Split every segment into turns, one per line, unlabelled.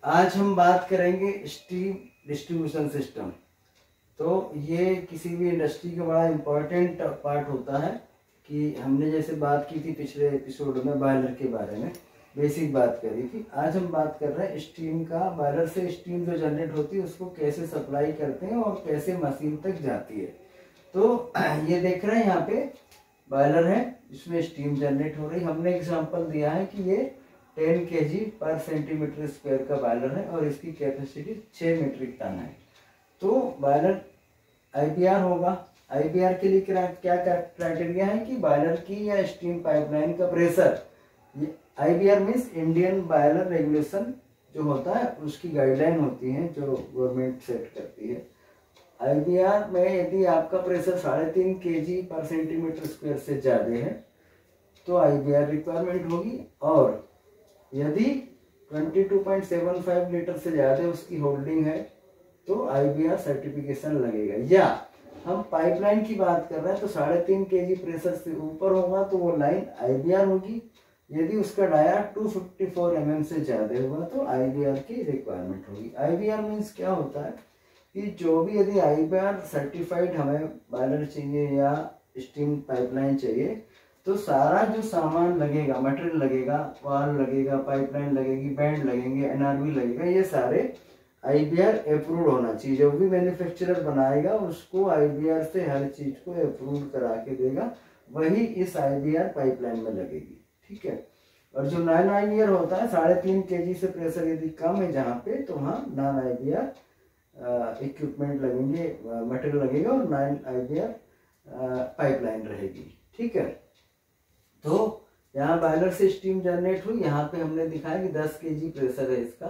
आज हम बात करेंगे स्टीम डिस्ट्रीब्यूशन सिस्टम। तो ये किसी भी इंडस्ट्री का बड़ा इम्पोर्टेंट पार्ट होता है कि हमने जैसे बात की थी पिछले एपिसोड में बॉयलर के बारे में, बेसिक बात करी थी। आज हम बात कर रहे हैं स्टीम का। बॉयलर से स्टीम जो जनरेट होती है उसको कैसे सप्लाई करते हैं और कैसे मशीन तक जाती है। तो ये देख रहे हैं यहाँ पे बॉयलर है, इसमें स्टीम जनरेट हो रही। हमने एग्जांपल दिया है कि ये 10 kg पर सेंटीमीटर स्क्वायर का बॉयलर है और इसकी कैपेसिटी 6 मीट्रिक टन है। तो बॉयलर आईबीआर होगा। आईबीआर के लिए क्या क्राइटेरिया है कि बॉयलर की या स्टीम पाइपलाइन का pressure, IBR means Indian boiler regulation जो होता है उसकी गाइडलाइन होती है जो गवर्नमेंट सेट करती है। आईबीआर में यदि आपका प्रेशर 3.5 kg पर सेंटीमीटर स्क्वायर से ज़्यादा है तो आईबीआर रिक्वायरमेंट होगी, और यदि 22.75 लीटर से ज़्यादा उसकी होल्डिंग है तो आईबीआर सर्टिफिकेशन लगेगा। या हम पाइपलाइन की बात कर रहे हैं तो 3.5 kg प्रेशर से ऊपर होगा तो वो लाइन आईबीआर होगी। यदि उसका डाया 254 mm से ज़्यादा होगा तो आईबीआर की रिक्वायरमेंट होगी। आईबीआर मीन्स क्या होता है कि जो भी यदि आईबीआर सर्टिफाइड हमें बॉयलर चाहिए या स्टीम पाइपलाइन चाहिए तो सारा जो सामान लगेगा, मटेरियल लगेगा, वाल लगेगा, पाइपलाइन लगेगी, बैंड लगेंगे, एनआरवी लगेगा, ये सारे आईबीआर अप्रूव्ड होना चाहिए। जो भी मैन्युफैक्चरर बनाएगा उसको आईबीआर से हर चीज को अप्रूव करा के देगा, वही इस आईबीआर पाइपलाइन में लगेगी। ठीक है। और जो नॉन आईबीआर होता है 3.5 kg से प्रेशर यदि कम है जहाँ पे तो वहाँ नॉन आईबीआर इक्विपमेंट लगेंगे, मटेरियल लगेगा और नॉन आईबीआर पाइपलाइन रहेगी। ठीक है। तो यहाँ बॉयलर से स्टीम जनरेट हुई, यहाँ पे हमने दिखाया कि 10 kg प्रेशर है इसका,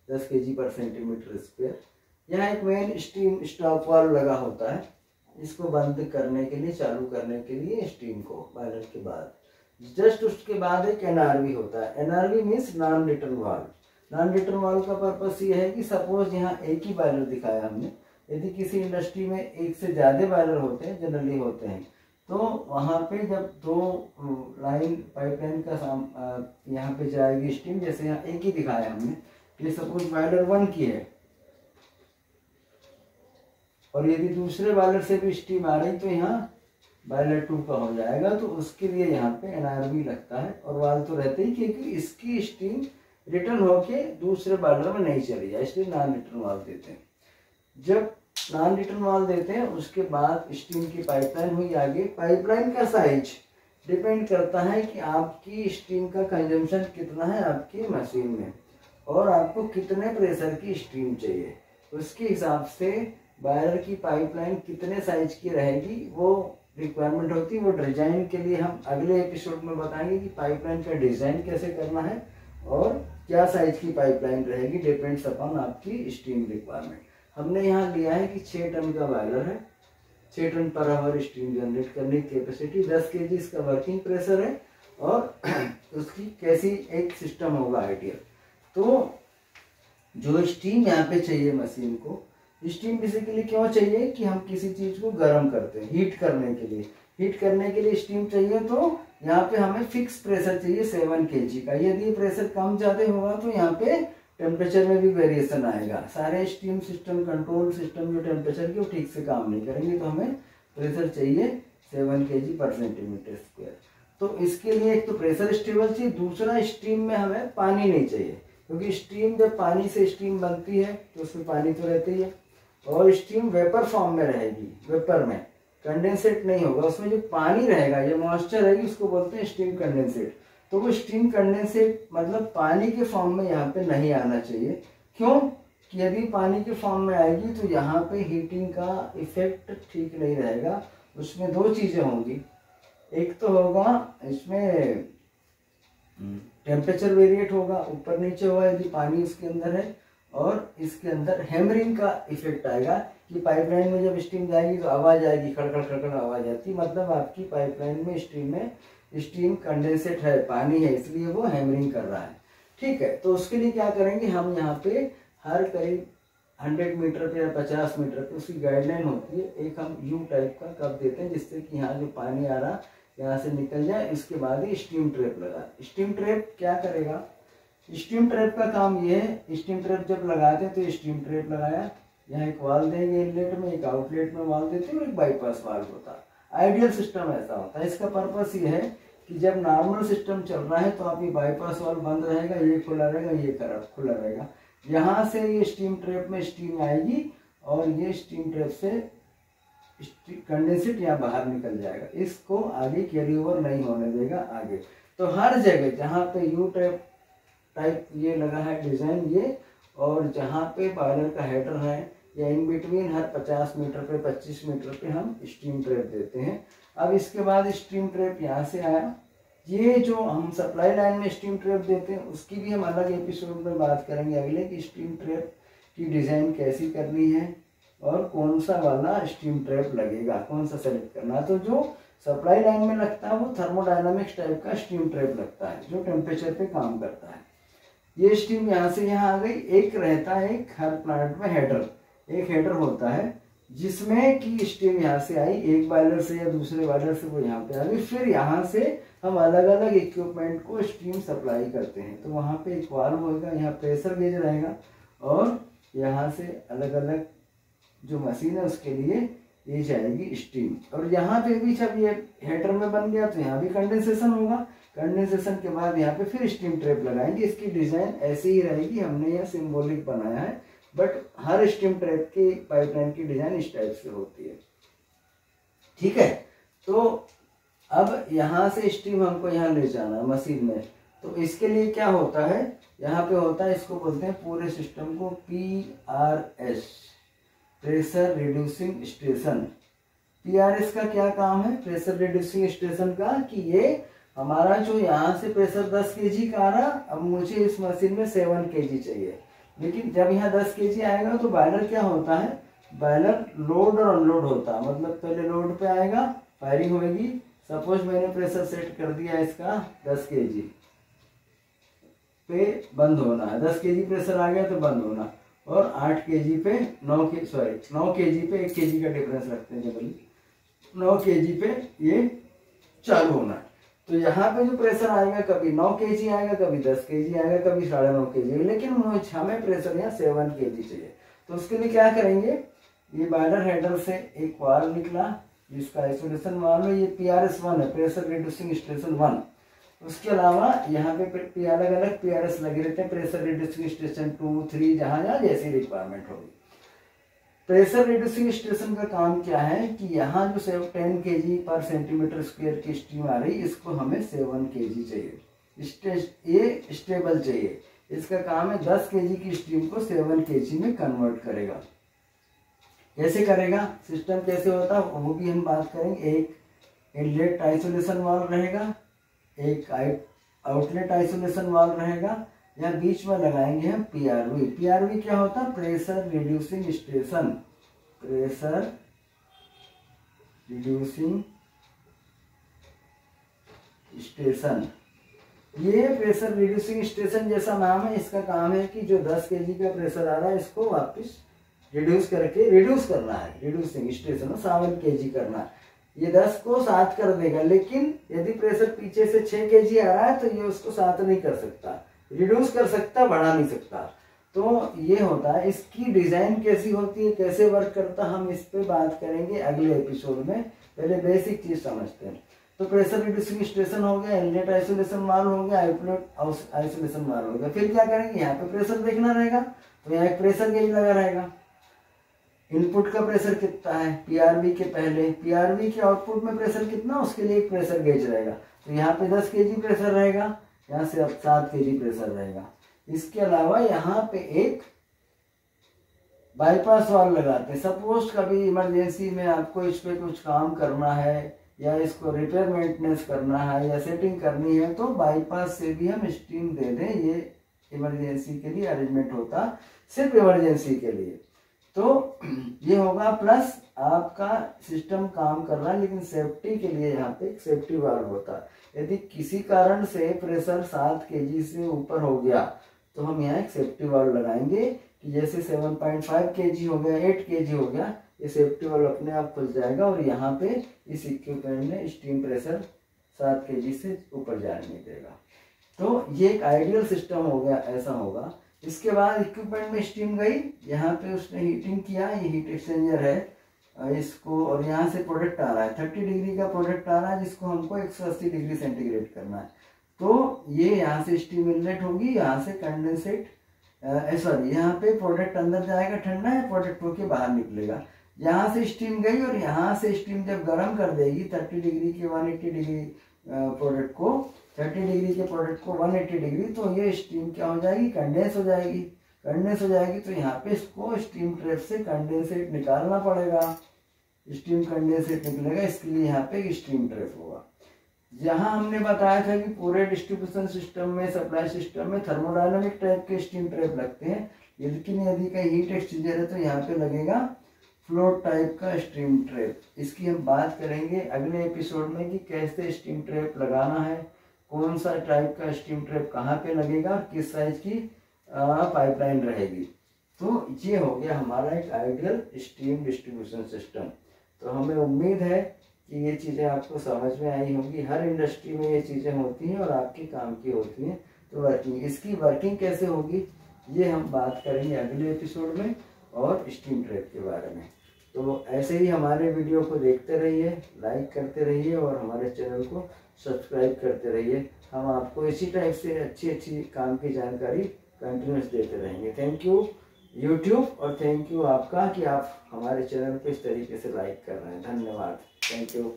10 kg पर सेंटीमीटर स्क्वायर। यहाँ एक मेन स्टीम स्टॉप वाल्व लगा होता है, इसको बंद करने के लिए, चालू करने के लिए स्टीम को बॉयलर के बाद। जस्ट उसके बाद एक एनआरवी होता है। NRV means non return valve. Non return valve का पर्पस ये है कि सपोज यहाँ एक ही बॉयलर दिखाया हमने, यदि किसी इंडस्ट्री में एक से ज़्यादा बॉयलर होते हैं, जनरली होते हैं, तो वहाँ पे जब दो लाइन पाइपलाइन का यहाँ पे जाएगी स्टीम, जैसे यहाँ एक ही दिखाया हमने, ये सपोज बॉयलर 1 की है और यदि दूसरे बॉयलर से भी स्टीम आ रही तो यहाँ बॉयलर 2 का हो जाएगा। तो उसके लिए यहाँ पे एनआरवी लगता है और वाल्व तो रहते ही, क्योंकि इसकी स्टीम रिटर्न होके दूसरे बॉयलर में नहीं चली जाए, इसलिए नॉन रिटर्न वाल्व देते हैं। जब नॉन रिटर्न वाल्व देते हैं उसके बाद स्टीम की पाइपलाइन हुई आगे। पाइपलाइन का साइज डिपेंड करता है कि आपकी स्टीम का कंजम्पशन कितना है आपकी मशीन में और आपको कितने प्रेशर की स्टीम चाहिए। उसके हिसाब से बॉयलर की पाइपलाइन कितने साइज की रहेगी वो रिक्वायरमेंट होती है। वो डिजाइन के लिए हम अगले एपिसोड में बताएंगे कि पाइपलाइन का डिजाइन कैसे करना है और क्या साइज की पाइपलाइन रहेगी, डिपेंड्स अपॉन आपकी स्टीम रिक्वायरमेंट। हमने यहाँ लिया है कि 6 टन का बॉयलर है, 6 ton per hour steam generate करने की कैपेसिटी, 10 kg इसका वर्किंग प्रेशर है और उसकी कैसी एक सिस्टम होगा आइडियल। तो जो स्टीम यहाँ पे चाहिए मशीन को, स्टीम बेसिकली क्यों चाहिए कि हम किसी चीज़ को गर्म करते हैं, हीट करने के लिए। हीट करने के लिए स्टीम चाहिए तो यहाँ पे हमें फिक्स प्रेशर चाहिए 7 kg का। यदि प्रेशर कम ज़्यादा होगा तो यहाँ पे टेम्परेचर में भी वेरिएशन आएगा। सारे स्टीम सिस्टम, कंट्रोल सिस्टम जो टेम्परेचर की वो ठीक से काम नहीं करेंगे, तो हमें प्रेशर चाहिए 7 kg पर सेंटीमीटर स्क्वायर। तो इसके लिए एक तो प्रेशर स्टेबल चाहिए, दूसरा स्टीम में हमें पानी नहीं चाहिए, क्योंकि स्टीम जब पानी से स्टीम बनती है तो उसमें पानी तो रहते ही है और स्टीम वेपर फॉर्म में रहेगी। वेपर में कंडेंसेट नहीं होगा, उसमें जो पानी रहेगा, ये मॉइस्चर रहेगी, उसको बोलते हैं स्टीम कंडेंसेट। तो वो स्टीम कंडेंसेट मतलब पानी के फॉर्म में यहाँ पे नहीं आना चाहिए। क्यों कि यदि पानी के फॉर्म में आएगी तो यहाँ पे हीटिंग का इफेक्ट ठीक नहीं रहेगा। उसमें दो चीज़ें होंगी, एक तो होगा इसमें टेम्परेचर वेरिएट होगा, ऊपर नीचे होगा यदि पानी इसके अंदर है, और इसके अंदर हैमरिंग का इफेक्ट आएगा कि पाइपलाइन में जब स्टीम जाएगी तो आवाज़ आएगी, खड़खड़ खड़खड़ आवाज़ आती, मतलब आपकी पाइपलाइन में स्टीम कंडेंसेट है, पानी है, इसलिए वो हैमरिंग कर रहा है। ठीक है। तो उसके लिए क्या करेंगे हम, यहाँ पे हर करीब 100 मीटर पे या 50 मीटर पे उसकी गाइडलाइन होती है, एक हम यू टाइप का कप देते हैं जिससे कि यहाँ जो पानी आ रहा यहाँ से निकल जाए। इसके बाद ही स्टीम ट्रैप लगा। स्टीम ट्रैप क्या करेगा स्टीम ट्रैप का काम ये है, स्टीम ट्रैप जब लगाते हैं तो स्टीम ट्रैप लगाया, यहाँ एक वाल्व देंगे इनलेट में, एक आउटलेट में वाल्व देते हैं और एक बाईपास वाल्व होता है। आइडियल सिस्टम ऐसा होता है। इसका पर्पस ये है कि जब नॉर्मल सिस्टम चल रहा है तो आप ये बाईपास वाल्व बंद रहेगा, ये खुला रहेगा, ये खुला रहेगा। यहाँ से ये स्टीम ट्रैप में स्टीम आएगी और ये स्टीम ट्रैप से कंडेंसेट यहाँ बाहर निकल जाएगा, इसको आगे कैरी ओवर नहीं होने देगा आगे। तो हर जगह जहाँ पे यू टाइप ये लगा है डिजाइन ये, और जहाँ पे बॉयलर का हेडर है या इन बिटवीन हर 50 मीटर पे 25 मीटर पे हम स्टीम ट्रैप देते हैं। अब इसके बाद स्टीम ट्रैप यहाँ से आया, ये जो हम सप्लाई लाइन में स्टीम ट्रैप देते हैं उसकी भी हम अलग एपिसोड में बात करेंगे अगले, कि स्टीम ट्रैप की डिज़ाइन कैसी करनी है और कौन सा वाला स्टीम ट्रैप लगेगा, कौन सा सेलेक्ट करना है। तो जो सप्लाई लाइन में लगता है वो थर्मोडायनामिक्स टाइप का स्टीम ट्रैप लगता है जो टेम्परेचर पे काम करता है। ये स्टीम यहाँ से यहाँ आ गई। एक रहता है एक हर प्लांट में हेडर, एक हेडर होता है जिसमें कि स्टीम यहाँ से आई, एक बॉयलर से या दूसरे बॉयलर से वो यहाँ पे आ गई, फिर यहाँ से हम अलग अलग इक्विपमेंट को स्टीम सप्लाई करते हैं। तो वहाँ पे एक वाल्व होगा, यहाँ प्रेशर गेज रहेगा और यहाँ से अलग अलग जो मशीन है उसके लिए ये जाएगी स्टीम। और यहाँ पे भी जब ये हेडर में बन गया तो यहाँ भी कंडेंसेशन होगा, कंडेंसेशन के बाद यहाँ पे फिर स्टीम ट्रैप लगाएंगे। इसकी डिजाइन ऐसी ही रहेगी, हमने यह सिंबॉलिक बनाया है, बट हर स्टीम ट्रैप की पाइपलाइन की डिजाइन इस टाइप से होती है। ठीक है, तो अब यहाँ से स्टीम हमको यहाँ ले जाना है मशीन में, तो इसके लिए क्या होता है, यहाँ पे होता है, इसको बोलते हैं पूरे सिस्टम को PRS, pressure reducing station. PRS का क्या काम है प्रेशर रिड्यूसिंग स्टेशन का, कि ये हमारा जो यहाँ से प्रेशर 10 kg का आ रहा, अब मुझे इस मशीन में 7 kg चाहिए, लेकिन जब यहाँ 10 kg आएगा तो बॉयलर क्या होता है, बॉयलर लोड और अनलोड होता है। मतलब पहले लोड पे आएगा, फायरिंग होगी, सपोज मैंने प्रेशर सेट कर दिया इसका 10 kg पे बंद होना है, 10 kg प्रेशर आ गया तो बंद होना, और 8 kg पे 9 kg पे 1 kg का डिफरेंस रखते हैं जनरली, 9 kg पे ये चालू होना है। तो यहाँ पे जो प्रेशर आएगा कभी 9 kg आएगा, कभी 10 kg आएगा, कभी 9.5 kg, लेकिन हमें प्रेशर यहाँ 7 kg चाहिए। तो उसके लिए क्या करेंगे, ये बॉयलर हेडर से एक वाल्व निकला जिसका आइसोलेशन वाल्व है, ये PRS1 है, प्रेशर रिड्यूसिंग स्टेशन 1। उसके अलावा यहाँ पे अलग अलग PRS लगे रहते हैं, प्रेशर रिड्यूसिंग स्टेशन 2, 3, जहाँ जहाँ जैसी रिक्वायरमेंट होगी। प्रेशर रिड्यूसिंग स्टेशन का काम क्या है कि यहाँ जो 10 kg पर सेंटीमीटर स्क्वायर की स्टीम आ रही, इसको हमें 7 kg चाहिए, ये स्टेबल चाहिए। इसका काम है 10 kg की स्टीम को 7 kg में कन्वर्ट करेगा। कैसे करेगा, सिस्टम कैसे होता है वो भी हम बात करेंगे। एक इनलेट आइसोलेशन वाल्व रहेगा, एक आउटलेट आइसोलेशन वाल्व रहेगा, या बीच में लगाएंगे हम PRV। PRV क्या होता है, pressure reducing station, pressure reducing station. ये प्रेशर रिड्यूसिंग स्टेशन जैसा नाम है, इसका काम है कि जो 10 kg का प्रेशर आ रहा है इसको वापस रिड्यूस करना है, रिड्यूसिंग स्टेशन 7 kg करना है। ये 10 को 7 कर देगा, लेकिन यदि प्रेशर पीछे से 6 kg आ रहा है तो ये उसको 7 नहीं कर सकता, रिड्यूस कर सकता, बढ़ा नहीं सकता। तो ये होता है। इसकी डिजाइन कैसी होती है, कैसे वर्क करता, हम इस पे बात करेंगे अगले एपिसोड में। पहले बेसिक चीज समझते हैं। तो प्रेशर रिड्यूसिंग स्टेशन हो गया, इनलेट आइसोलेशन वाल्व हो गया, आउटलेट आइसोलेशन वाल्व हो गया। फिर क्या करेंगे, यहाँ पे प्रेशर देखना रहेगा, तो यहाँ एक प्रेशर गेज लगा रहेगा। इनपुट का प्रेशर कितना है PRV के पहले, PRV के आउटपुट में प्रेशर कितना, उसके लिए एक प्रेशर गेज रहेगा। तो यहाँ पे 10 kg प्रेशर रहेगा, यहाँ से अब 7 kg प्रेशर रहेगा। इसके अलावा यहाँ पे एक बाईपास वाल्व लगाते हैं। सपोज कभी इमरजेंसी में आपको इस पे कुछ काम करना है, या इसको रिपेयर मेंटेनेंस करना है, या सेटिंग करनी है, तो बाईपास से भी हम स्टीम दे दें। ये इमरजेंसी के लिए अरेंजमेंट होता, सिर्फ इमरजेंसी के लिए। तो ये होगा, प्लस आपका सिस्टम काम कर रहा है, लेकिन सेफ्टी के लिए यहाँ पे एक सेफ्टी वाल्व होता है। यदि किसी कारण से प्रेशर 7 kg से ऊपर हो गया तो हम यहाँ एक सेफ्टी वाल्व लगाएंगे कि जैसे 7.5 kg हो गया, 8 kg हो गया, ये सेफ्टी वाल्व अपने आप खुल जाएगा और यहाँ पे इस इक्विपमेंट में स्टीम प्रेशर 7 kg से ऊपर जाने नहीं देगा। तो ये एक आइडियल सिस्टम हो गया, ऐसा होगा। इसके बाद इक्विपमेंट में स्टीम गई, यहाँ पे उसने हीटिंग किया, ये हीट एक्सचेंजर है इसको, और यहाँ से प्रोडक्ट आ रहा है 30 डिग्री का प्रोडक्ट आ रहा है जिसको हमको 180 डिग्री सेंटीग्रेड करना है। तो ये यहाँ से स्टीम इनलेट होगी, यहाँ से कंडेंसेट सॉरी यहाँ पे प्रोडक्ट अंदर जाएगा ठंडा है, प्रोडक्ट होके बाहर निकलेगा। यहाँ से स्टीम गई और यहाँ से स्टीम जब गर्म कर देगी 30 डिग्री के 180 डिग्री प्रोडक्ट को, 30 डिग्री के प्रोडक्ट को 180 डिग्री, तो ये स्टीम क्या हो जाएगी, कंडेंस हो जाएगी। कंडेंस हो जाएगी तो यहाँ पे इसको स्टीम ट्रैप से कंडेंसेट निकालना पड़ेगा, स्टीम कंडेंसेट निकलेगा, इसके लिए यहाँ पे स्टीम ट्रैप होगा। जहाँ हमने बताया था कि पूरे डिस्ट्रीब्यूशन सिस्टम में, सप्लाई सिस्टम में थर्मोडायनामिक टाइप के स्टीम ट्रैप लगते हैं, लेकिन यदि कहीं हीट एक्सचेंजर है तो यहाँ पे लगेगा फ्लोट टाइप का स्टीम ट्रैप। इसकी हम बात करेंगे अगले एपिसोड में कि कैसे स्टीम ट्रैप लगाना है, कौन सा टाइप का स्टीम ट्रैप कहाँ पे लगेगा, किस साइज की पाइपलाइन रहेगी। तो ये हो गया हमारा एक आइडियल स्टीम डिस्ट्रीब्यूशन सिस्टम। तो हमें उम्मीद है कि ये चीज़ें आपको समझ में आई होंगी। हर इंडस्ट्री में ये चीज़ें होती हैं और आपके काम की होती हैं। तो वर्किंग, इसकी वर्किंग कैसे होगी ये हम बात करेंगे अगले एपिसोड में, और स्टीम ट्रैप के बारे में। तो ऐसे ही हमारे वीडियो को देखते रहिए, लाइक करते रहिए और हमारे चैनल को सब्सक्राइब करते रहिए। हम आपको इसी टाइप से अच्छी अच्छी काम की जानकारी कंटिन्यूस देते रहेंगे। थैंक यू यूट्यूब, और थैंक यू आपका कि आप हमारे चैनल को इस तरीके से लाइक कर रहे हैं। धन्यवाद, थैंक यू।